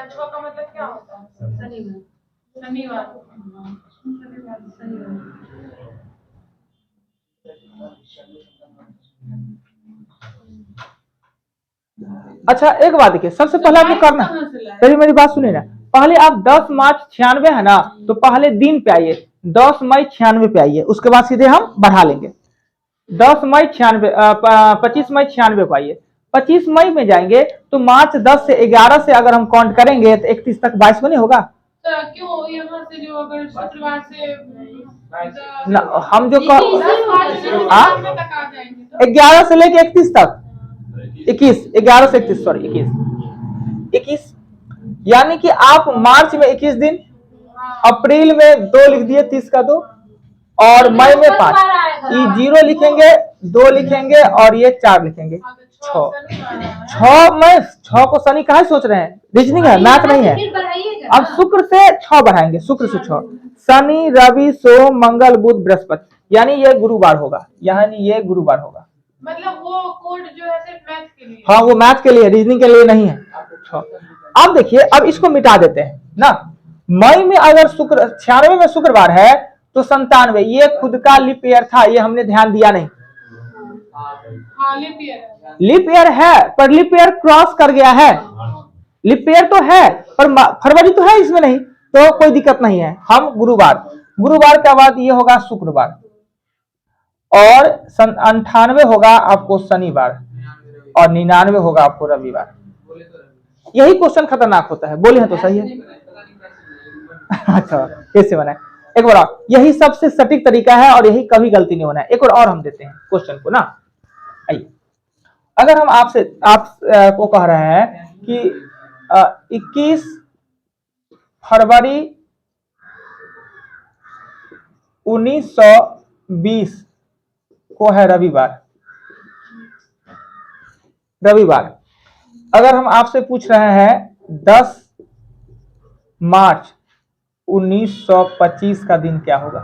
छह का मतलब क्या होता है? शनिवार।
अच्छा, एक बात देखिए, सबसे पहले आपको करना, पहले मेरी बात सुनिए ना। पहले आप 10 मार्च 96 है ना, तो पहले दिन पे आइए, 10 मई 96 पे आइए, उसके बाद सीधे हम बढ़ा लेंगे। 10 मई 96, 25 मई 96 को आइए। 25 मई में जाएंगे तो मार्च 10 से 11 से अगर हम काउंट करेंगे तो 31 तक 22 को नहीं होगा?
तो क्यों यहाँ से जो अगर शुक्रवार से
ना, हम जो 11 से लेके 31 तक, 21, 11 से 31, सॉरी 21, यानी कि आप मार्च में 21 दिन, अप्रैल में 2 लिख दिए, 30 का 2, और मई में 5, ये 0 लिखेंगे, 2 लिखेंगे और ये 4 लिखेंगे, 6 में 6 को शनि कहा सोच रहे हैं? रीजनिंग है, मैथ नहीं है। अब शुक्र से 6 बढ़ाएंगे, शुक्र से 6, शनि रवि सोम मंगल बुध बृहस्पति, यानी ये गुरुवार होगा, यानी ये गुरुवार होगा।
मतलब वो कोड जो है सिर्फ मैथ के लिए?
हाँ, वो मैथ के लिए, रीजनिंग के लिए नहीं है। अब देखिए, अब इसको मिटा देते हैं ना। मई में अगर 96 में शुक्रवार है तो 97, ये खुद का लिप ईयर था, ये हमने ध्यान दिया नहीं। लिप ईयर है, पर लिप ईयर क्रॉस कर गया है। लिप ईयर तो है पर फरवरी तो है इसमें नहीं, तो कोई दिक्कत नहीं है। हम गुरुवार के बाद ये होगा शुक्रवार, और 98 होगा आपको शनिवार, और 99 होगा आपको रविवार। यही क्वेश्चन खतरनाक होता है, बोले हैं तो सही है। अच्छा कैसे बनाए, एक बार और, यही सबसे सटीक तरीका है और यही कभी गलती नहीं होना है। एक बार और हम देते हैं क्वेश्चन को ना। आइए, अगर हम आपसे को कह रहे हैं कि 21 फरवरी 1920 को है रविवार, अगर हम आपसे पूछ रहे हैं 10 मार्च 1925 का दिन क्या होगा?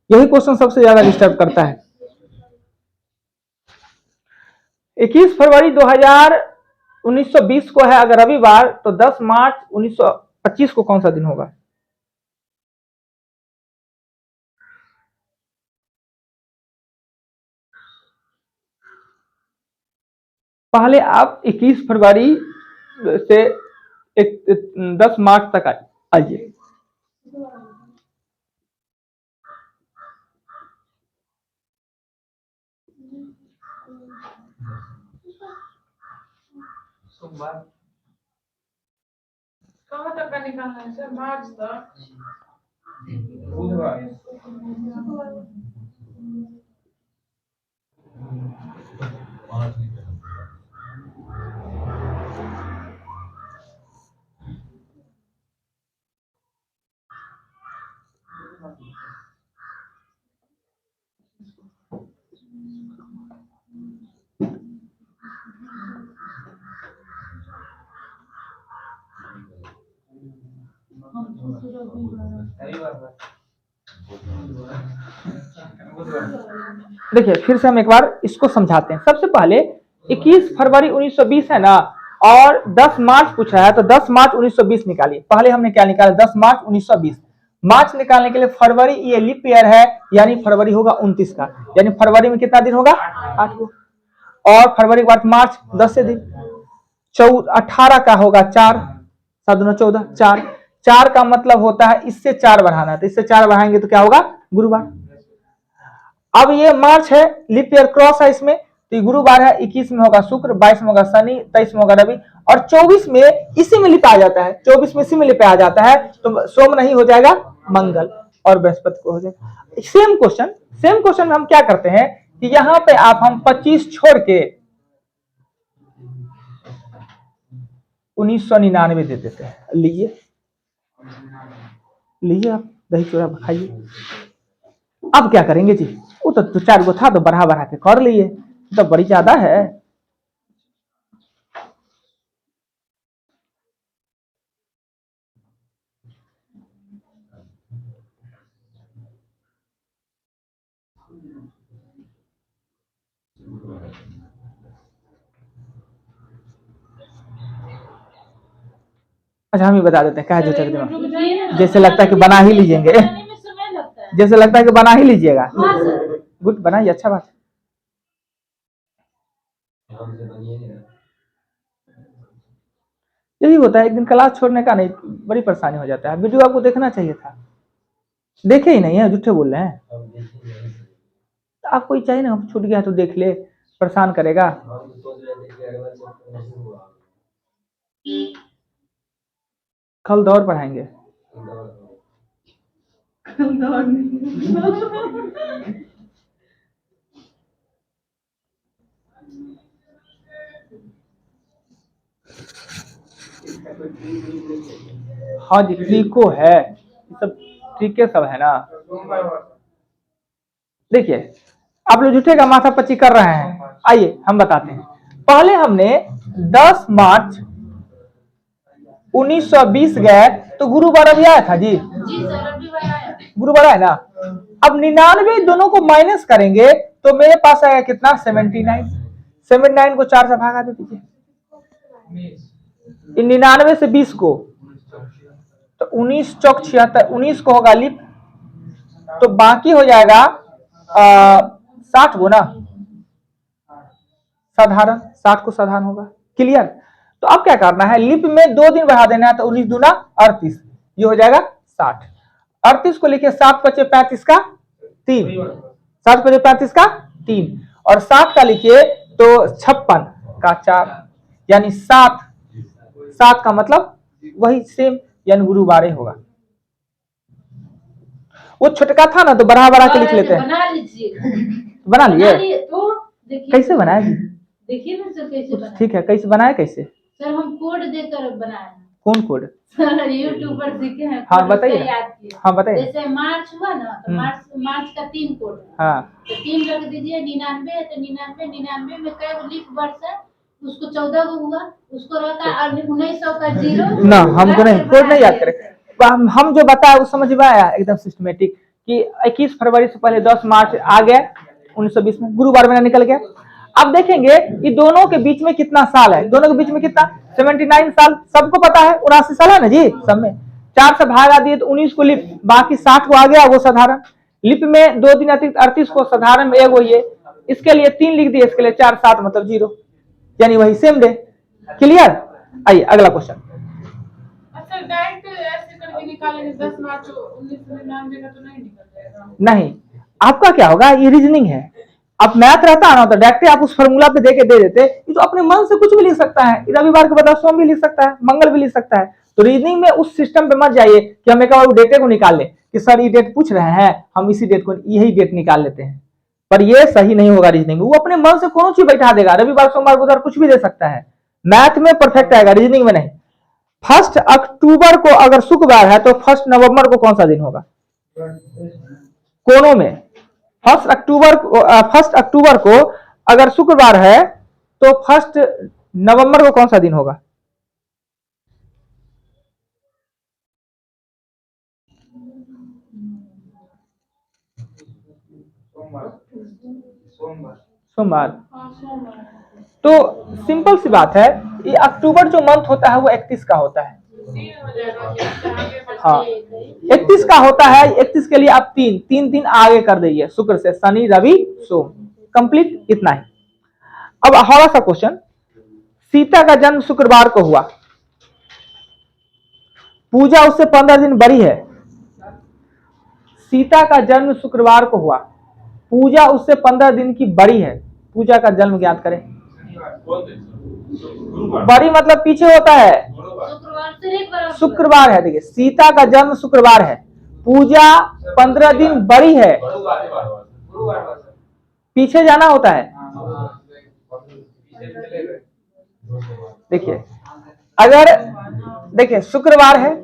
यही क्वेश्चन सबसे ज्यादा डिस्टर्ब करता है। 21 फरवरी 1920 को है अगर रविवार, तो 10 मार्च 1925 को कौन सा दिन होगा? पहले आप 21 फरवरी से 10 मार्च तक आइए।
सोमवार।
कहाँ तक का निकालना है सर? मार्च तक।
बुधवार।
देखिए फिर से हम एक बार इसको समझाते हैं। सबसे पहले 21 फरवरी 1920 है ना, और 10 मार्च पूछा है, तो 10 मार्च 1920 निकालिए। पहले हमने क्या निकाला? 10 मार्च 1920। मार्च निकालने के लिए फरवरी ये लीप ईयर है, यानी फरवरी होगा 29 का, यानी फरवरी में कितना दिन होगा? 8 को। और फरवरी के बाद मार्च 10 से दिन, 18 का होगा 4, 7 दूना 14, 4 का मतलब होता है इससे 4 बढ़ाना, तो इससे 4 बढ़ाएंगे तो क्या होगा? गुरुवार। अब ये मार्च है, लीप ईयर क्रॉस है इसमें, तो ये गुरुवार है। 21 में होगा शुक्र, 22 में होगा शनि, 23 में होगा रवि, और 24 में इसी में लिपा जाता है, 24 में इसी में लिपाया जाता है, तो सोम नहीं हो जाएगा मंगल, और बृहस्पति को हो जाएगा। सेम क्वेश्चन में हम क्या करते हैं कि यहाँ पे हम 25 छोड़ के 1999 दे देते हैं। लीजिए आप दही चूड़ा खाइए। अब क्या करेंगे जी? वो तो 4 गो था, तो बढ़ा के कर लिए, तो बड़ी ज्यादा है। अच्छा हम ही बता देते हैं, क्या है जो दिमाग, जैसे लगता है कि बना ही लीजिएंगे, जैसे लगता है कि बना ही लीजिएगा। गुड, बनाइए, अच्छा बात है। यही होता है, एक दिन क्लास छोड़ने का नहीं, बड़ी परेशानी हो जाता है। वीडियो आपको देखना चाहिए था, देखे ही नहीं है, झूठे बोल रहे हैं। आपको ही चाहिए ना, छूट गया तो देख ले, परेशान करेगा। कल दौड़ पढ़ाएंगे। हाँ जी, ट्रिको है, सब ट्रिके सब है ना। देखिए आप लोग झूठे का माथा पच्ची कर रहे हैं। आइए हम बताते हैं। पहले हमने 10 मार्च 1920 गए, तो गुरुवार अभी आया था जी, गुरुवार आया ना। अब 99 दोनों को माइनस करेंगे तो मेरे पास आएगा कितना? 79 को 4 से भागा दे दीजिए। 99 से 20 को, तो 19 चौक 76, 19 को होगा लिप, तो बाकी हो जाएगा 60 को ना, साधारण 60 को साधारण होगा। क्लियर? तो अब क्या करना है, लिप में 2 दिन बढ़ा देना है, तो 19 दूना 38, ये हो जाएगा 60। 38 को लिखिए, 7 × 5 = 35 का 3, 7 × 5 = 35 का 3, और 60 का लिखिए तो 56 का 4, यानी 7, 7 का मतलब वही सेम, यानी गुरु 12 होगा। वो छोटका था ना तो बढ़ा बढ़ा के लिख लेते हैं।
बना लीजिए।
बना लिए
तो देखिए
कैसे बनाए जी?
देखिए ना सर कैसे बनाए।
ठीक है, कैसे बनाए कैसे?
सर हम कोड देकर बनाए।
कौन कोड?
सर यूट्यूब पर सीखे हैं।
हाँ बताइए।
याद किए।
हाँ बताइए।
जैसे मार्च हुआ ना तो मार्च का 3 कोड है।
हाँ
तो 3 रख दीजिए, 99 है तो 99 में कई लीप वर्ष है, उसको 14 को हुआ, उसको रखा 1900 का 0
ना, हमको नहीं, कोड नहीं याद करें। हम जो बताया वो समझ में आया एकदम सिस्टमेटिक कि 21 फरवरी से पहले 10 मार्च आ गया 1920 में, गुरुवार महीना निकल गया। अब देखेंगे कि दोनों के बीच में कितना साल है, दोनों के बीच में कितना 79 साल, सबको पता है 79 साल है ना जी, सब में 4 से भागा दिए तो 19 को लिप, बाकी 60 को आ गया वो साधारण, लिप में 2 दिन अतिरिक्त 38 को साधारण में 1 ये, इसके लिए 3 लिख दिए, इसके लिए 4 7 मतलब 0, यानी वही सेम डे। क्लियर? आइए अगला क्वेश्चन।
अच्छा डायरेक्ट ऐसे करके निकालेंगे 10 मार्च 1999 का तो नहीं निकल जाएगा?
नहीं, आपका क्या होगा, ये रीजनिंग है। अब मैथ रहता ना तो डायरेक्ट आप उस फॉर्मूला पे देके दे देते, ये तो अपने मन से कुछ भी लिख सकता है, रविवार के बदला सोम भी लिख सकता है, मंगल भी लिख सकता है। तो रीजनिंग में उस सिस्टम पे मत जाइए कि हम एक बार डेटे को निकाल लें कि सर ये डेट पूछ रहे हैं, हम इसी डेट को यही डेट निकाल लेते हैं, पर ये सही नहीं होगा रीजनिंग में। वो अपने मन से कौन चीज बैठा देगा, रविवार सोमवार बुधवार कुछ भी दे सकता है, मैथ में परफेक्ट आएगा, रीजनिंग में नहीं। 1 अक्टूबर को अगर शुक्रवार है तो 1 नवंबर को कौन सा दिन होगा? कोनों में 1 अक्टूबर को अगर शुक्रवार है तो 1 नवंबर को कौन सा दिन होगा? सोमवार। तो सिंपल सी बात है, ये अक्टूबर जो मंथ होता है वो 31 का होता है। हाँ 31 का होता है, 31 के लिए आप 3 दिन आगे कर दीजिए, शुक्र से शनि रवि सोम, कंप्लीट इतना ही। अब हमारा सा क्वेश्चन, सीता का जन्म शुक्रवार को हुआ, पूजा उससे 15 दिन बड़ी है। सीता का जन्म शुक्रवार को हुआ, पूजा उससे 15 दिन की बड़ी है, पूजा का जन्म ज्ञात करें। बड़ी मतलब पीछे होता है, शुक्रवार है। देखिए सीता का जन्म शुक्रवार है, पूजा 15 दिन बड़ी है, पीछे जाना होता है। देखिए अगर देखिए शुक्रवार है,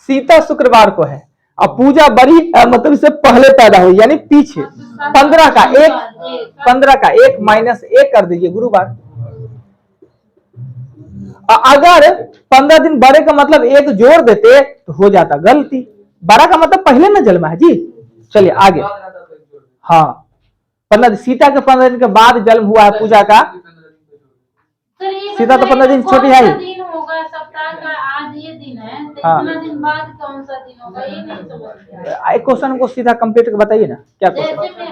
सीता शुक्रवार को है, अब पूजा बड़ी मतलब इससे पहले पैदा हुई, यानी पीछे 15 का 1 माइनस 1 कर दीजिए, गुरुवार। अगर 15 दिन बड़े का मतलब 1 जोड़ देते तो हो जाता गलती, 12 का मतलब पहले न जन्मा है जी। चलिए आगे। हाँ 15 सीता के 15 दिन के बाद जन्म हुआ है पूजा का, सीता तो 15 दिन छोटी है ही।
दिन होगा सप्ताह का, आज ये दिन है तो
हाँ।
इतना दिन बाद कौन सा दिन होगा, ये नहीं समझ
एक क्वेश्चन को सीधा कंप्लीट करके बताइए ना, क्या क्वेश्चन?
जैसे में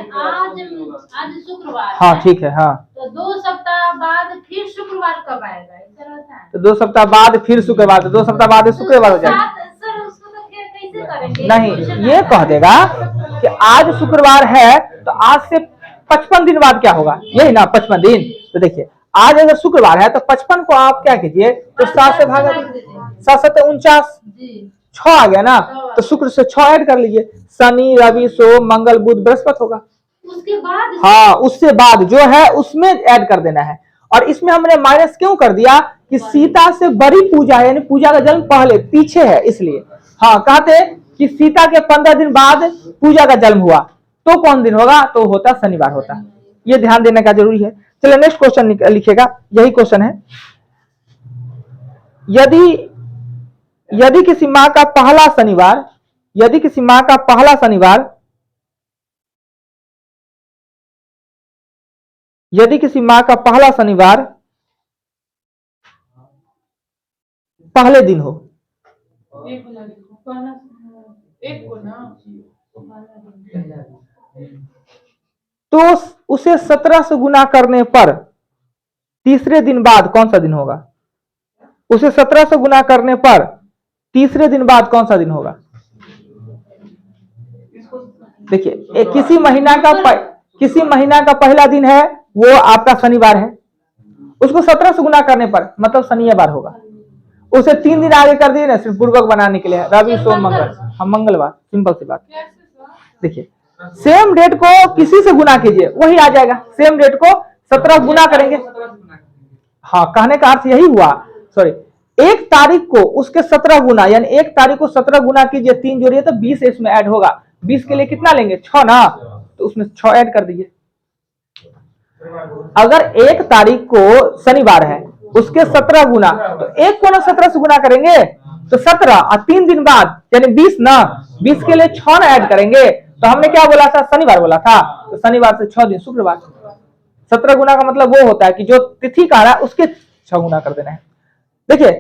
आज शुक्रवार
हाँ
है,
ठीक है। हाँ
तो 2 सप्ताह बाद फिर शुक्रवार कब आएगा, ऐसा होता है?
तो 2 सप्ताह बाद फिर शुक्रवार, तो 2 सप्ताह बाद शुक्रवार हो जाएगा।
सर उसको तो फिर कैसे करेंगे?
नहीं, ये कह देगा कि आज शुक्रवार है तो आज से 55 दिन बाद क्या होगा, यही ना 55 दिन। तो देखिए आज अगर शुक्रवार है तो 55 को आप क्या कीजिए, तो 7 से भागा दीजिए, 7 7 49, 6 आ गया ना, तो शुक्र से 6 ऐड कर लीजिए, शनि रवि सोम मंगल बुध बृहस्पति होगा।
उसके बाद
हाँ उससे बाद जो है उसमें ऐड कर देना है। और इसमें हमने माइनस क्यों कर दिया कि सीता से बड़ी पूजा है, यानी पूजा का जन्म पहले पीछे है इसलिए। हाँ कहते कि सीता के 15 दिन बाद पूजा का जन्म हुआ तो कौन दिन होगा, तो होता शनिवार होता। ये ध्यान देने का जरूरी है। चलिए नेक्स्ट क्वेश्चन लिखिएगा, यही क्वेश्चन है। यदि किसी माह का पहला शनिवार, यदि किसी माह का पहला शनिवार पहले दिन हो,
एक को ना
तो उसे 17 से गुना करने पर तीसरे दिन बाद कौन सा दिन होगा? उसे 17 से गुना करने पर तीसरे दिन बाद कौन सा दिन होगा? देखिए किसी महीना का किसी महीना का पहला दिन है वो आपका शनिवार है, उसको 17 से गुना करने पर मतलब शनिवार होगा। उसे 3 दिन आगे कर दिए ना, सिर्फ पूर्वक बनाने के लिए, रवि सोम मंगल, हम मंगलवार, सिंपल सी बात।
कैसे सर?
देखिए सेम डेट को किसी से गुना कीजिए वही आ जाएगा, सेम डेट को 17 गुना करेंगे। हाँ, कहने का अर्थ यही हुआ, सॉरी, 1 तारीख को उसके 17 गुना, यानी 1 तारीख को 17 गुना कीजिए, 3 जोड़िए तो 20 इसमें ऐड होगा। 20 के लिए कितना लेंगे, 6 ना, तो उसमें 6 ऐड कर दीजिए। अगर 1 तारीख को शनिवार है उसके 17 गुना, तो 1 को ना 17 से गुना करेंगे तो 17, और 3 दिन बाद यानी 20 ना, 20 के लिए 6 ना ऐड करेंगे, तो हमने क्या बोला था, शनिवार बोला था, तो शनिवार से 6 दिन शुक्रवार। 17 गुना का मतलब वो होता है कि जो तिथि का रहा है उसके 6 गुना कर देना है। देखिए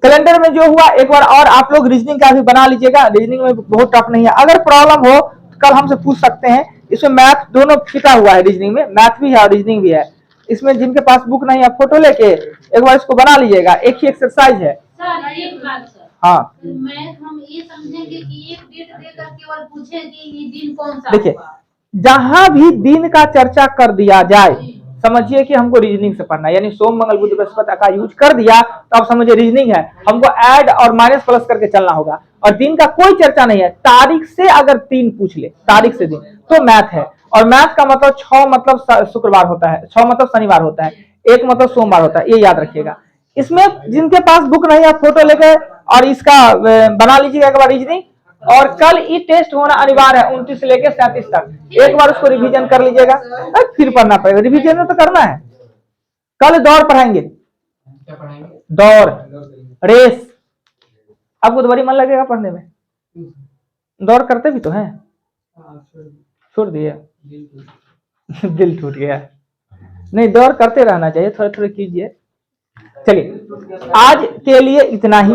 कैलेंडर में जो हुआ, एक बार और आप लोग रीजनिंग का भी बना लीजिएगा, रीजनिंग में बहुत टफ नहीं है। अगर प्रॉब्लम हो तो कल हमसे पूछ सकते हैं, इसमें मैथ दोनों छिपा हुआ है, रीजनिंग में मैथ भी है और रीजनिंग भी है। इसमें जिनके पास बुक नहीं है फोटो लेके एक बार इसको बना लीजिएगा, एक ही एक्सरसाइज है।
सर एक बात सर,
हाँ
मैं हम ये समझेंगे कि एक डेट देकर केवल पूछे कि ये दिन कौन सा
देखिए,
होगा।
जहां भी दिन का चर्चा कर दिया जाए समझिए कि हमको रीजनिंग से पढ़ना है, यानी सोम मंगल बुध बृहस्पति का यूज कर दिया तो आप समझिए रीजनिंग है, हमको ऐड और माइनस प्लस करके चलना होगा। और दिन का कोई चर्चा नहीं है, तारीख से अगर 3 पूछ ले, तारीख से दिन, तो मैथ है। और मैथ का मतलब 6 मतलब शुक्रवार होता है, 6 मतलब शनिवार होता है, 1 मतलब सोमवार होता है, ये याद रखिएगा। इसमें जिनके पास बुक नहीं है फोटो लेके और इसका बना लीजिएगा एक बार रीजनिंग, और कल ई टेस्ट होना अनिवार्य है 29 से लेकर 37 तक। एक बार उसको रिवीजन कर लीजिएगा, फिर पढ़ना पड़ेगा, रिवीजन में तो करना है। कल दौड़ पढ़ाएंगे,
क्या पढ़ाएंगे?
दौड़, रेस, आपको तो बड़ी मन लगेगा पढ़ने में, दौड़ करते भी तो हैं, छोड़ दिए दिल टूट गया। नहीं, दौड़ करते रहना चाहिए, थोड़े थोड़े कीजिए। चलिए आज के लिए इतना ही।